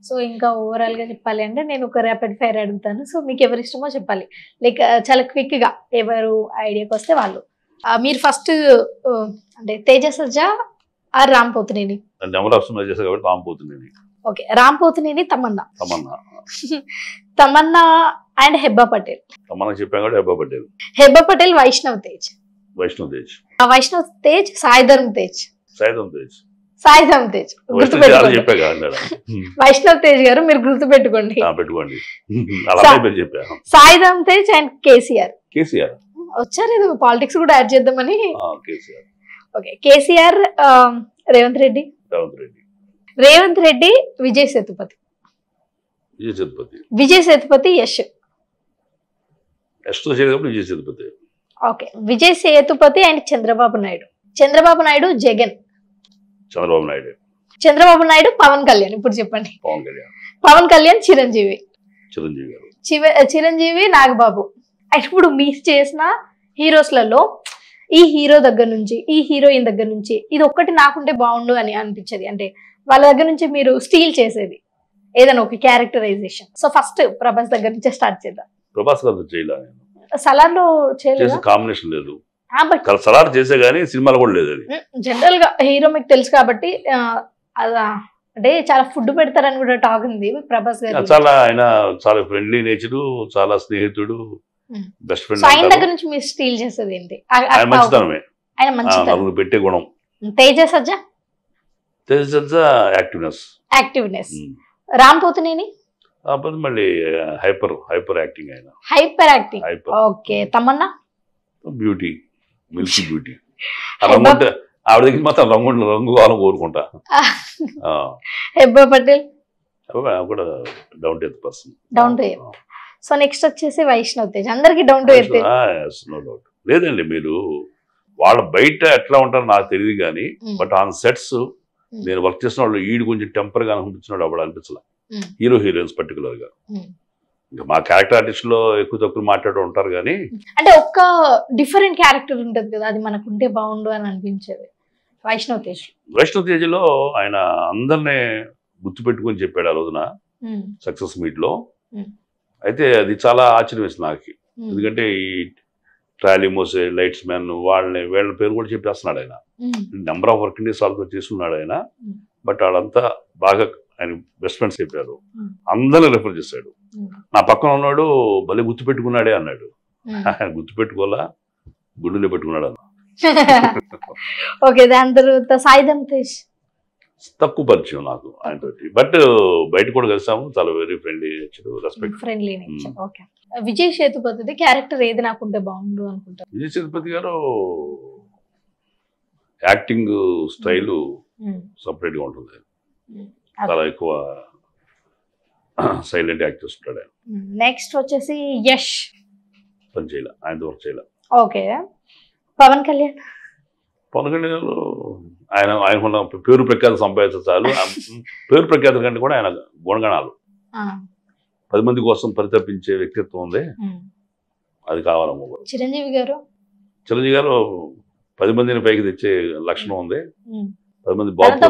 So ఇంకా overall గా చెప్పాలి అంటే నేను ఒక ర్యాపిడ్ ఫైర్ అడుగుతాను. సో మీకు ఎవరు ఇష్టమో చెప్పాలి. లైక్ చాలా క్విక్ గా ఎవరు ఐడియాకి వస్తే వాళ్ళు. మీరు ఫస్ట్ అంటే Teja Sajja or Ram Pothineni? Number of cinema చేశారు కాబట్టి రామ్ పోతినేని. ఓకే, రామ్ పోతినేని తమన్నా. తమన్నా తమన్నా అండ్ హెబ్బా పటేల్. తమన్నా చెప్పాం కాబట్టి హెబ్బా పటేల్. హెబ్బా పటేల్ వైష్ణవ్ తేజ్. వైష్ణవ్ తేజ్. వైష్ణవ్ తేజ్ సాయిధర్మ్ తేజ్. సాయిధర్మ్ తేజ్. సాయిధర్మ్ తేజ్ గుర్తుపెట్టుకోండి. చెప్పా కదా వైష్ణవ్ తేజ్ గారు మీరు గుర్తుపెట్టుకోండి. పెట్టుకోండి. అలా చెప్పా. సాయిధర్మ్ తేజ్ అండ్ కేసీఆర్. కేసీఆర్ వచ్చారు, ఏదో పాలిటిక్స్ కూడా యాడ్ చేద్దామని. కేసీఆర్. ఓకే, కేసీఆర్ రేవంత్ రెడ్డి. రేవంత్ రెడ్డి. రేవంత్ రెడ్డి విజయ్ సేతుపతి. విజయ్ సేతుపతి. విజయ్ సేతుపతి యశ్. యశ్తో చేసేటప్పుడు విజయ్ సేతుపతి. Okay, Vijay Sethupathi and Chandrababu Naidu. చంద్రబాబు నాయుడు జగన్. చంద్రబాబు నాయుడు. చంద్రబాబు నాయుడు పవన్ కళ్యాణ్. ఇప్పుడు చెప్పండి. పవన్ కళ్యాణ్. పవన్ కళ్యాణ్ చిరంజీవి. చిరంజీవి గారు. చిరంజీవి నాగబాబు. ఇప్పుడు మీరు చేసిన హీరోస్లలో ఈ హీరో దగ్గర నుంచి ఈ హీరోయిన్ దగ్గర నుంచి ఇది ఒక్కటి నాకుంటే బాగుండు అని అనిపించేది, అంటే వాళ్ళ దగ్గర నుంచి మీరు స్టీల్ చేసేది ఏదైనా ఒక క్యారెక్టరైజేషన్. సో ఫస్ట్ ప్రభాస్ దగ్గర నుంచే స్టార్ట్ చేద్దాం. ప్రభాస్ గారు చేయలేదు. సలార్ లో చేయలేదు, కాంబినేషన్ లేదు. సలార్ చేసే గానీ సినిమాలో కూడా లేదు. అది జనరల్ గా హీరో మీకు తెలుసు కాబట్టి అంటే చాలా ఫుడ్ పెడతారని కూడా టాక్ ఉంది ప్రభాస్ గారు. చాలా ఆయన చాలా ఫ్రెండ్లీ నేచరు, చాలా స్నేహితుడు, బెస్ట్ ఫ్రెండ్. ఆయన దగ్గర నుంచి మీరు స్టీల్ చేసేది ఏంటి? మంచితనమే, ఆయన మంచితనం, పెట్టే గుణం. తేజ సజ్జా. తేజ సజ్జా యాక్టివ్నెస్. రామ్ పోతినేని మళ్ళీ హైపర్ యాక్టింగ్. ఆయన hyper acting. Okay, Tamannaah beauty, milky beauty. ఆవిడ దగ్గర మాత్రం రంగు కావాలని కోరుకుంటా. హెబ్బా పటేల్ కూడా down to earth person. Down to earth. So next వచ్చేసి వైష్ణవ్ తేజ్. అందరికి down to earth. No doubt లేదండి. మీరు వాళ్ళ బయట ఎట్లా ఉంటారో నాకు తెలియదు కానీ బట్ ఆన్ సెట్స్ నేను వర్క్ చేసిన వాళ్ళు ఈడు కొంచెం టెంపర్ గా అనిపించినాడు అప్పుడు అనిపించలే. హీరోయిన్స్ పర్టికులర్ గా. ఇంకా మా క్యారెక్టర్ ఆర్టిస్ట్ లో ఎక్కువ తక్కువ మాట్లాడుతూ ఉంటారు కానీ అంటే ఒక్క డిఫరెంట్ క్యారెక్టర్ ఉంటది కదా, అది మనకు ఉంటే బాగుండు అని అనిపించేది. వైష్ణవ్ తేజ్. వైష్ణవ్ తేజ్ లో ఆయన అందరినీ గుర్తు పెట్టుకొని చెప్పాడు ఆ రోజున సక్సెస్ మీట్ లో. అయితే అది చాలా ఆశ్చర్యం వేసింది నాకు. ఎందుకంటే ఈ ట్రాలీ మోసే లైట్స్ మ్యాన్ వీళ్ళ పేరు కూడా చెప్పేస్తున్నాడు ఆయన. నెంబర్ ఆఫ్ వర్కింగ్ డేస్ వాళ్ళతో చేస్తున్నాడు ఆయన. బట్ వాళ్ళంతా బాగా ఆయన బెస్ట్ ఫ్రెండ్స్ చెప్పారు. అందరిని రెఫర్ చేశాడు. నా పక్కన ఉన్నాడు భలే గుర్తు పెట్టుకున్నాడే అన్నాడు. ఆయన గుర్తు పెట్టుకోవాలా, గుండెలో పెట్టుకున్నాడు అన్న. ఓకే, దాని తర్వాత సాయిధర్మ్ తేజ్ తక్కువ పరిచయం నాకు ఆయనతోటి. బట్ బయట కూడా కలిసాము. చాలా very friendly nature, respect. Friendly nature. Okay, Vijay Sethupathi character ఏది నాకుంటే బాగుండు అనుకుంటారు? విజయ్ సేతుపతి గారు యాక్టింగ్ స్టైల్ సపరేట్ గా ఉంటుంది. చాలా ఎక్కువ సైలెంట్ యాక్టర్స్ ఉంటాడు ఆయన. నెక్స్ట్ వచ్చేసి యష్. పని చేయాల, ఆయనతో వర్క్ చేయాల. ఓకే, పవన్ కళ్యాణ్. పవన్ కళ్యాణ్ గారు ఆయనకున్న పేరు ప్రఖ్యాత సంపాదించాలి. పేరు ప్రఖ్యాత కంటే కూడా ఆయన గుణగణాలు, 10 మంది కోసం పరితపించే వ్యక్తిత్వం ఉంది, అది కావాలమ్మ. చిరంజీవి గారు. చిరంజీవి గారు 10 మందిని పైకి తెచ్చే లక్షణం ఉంది. 10 మంది బాగుంది.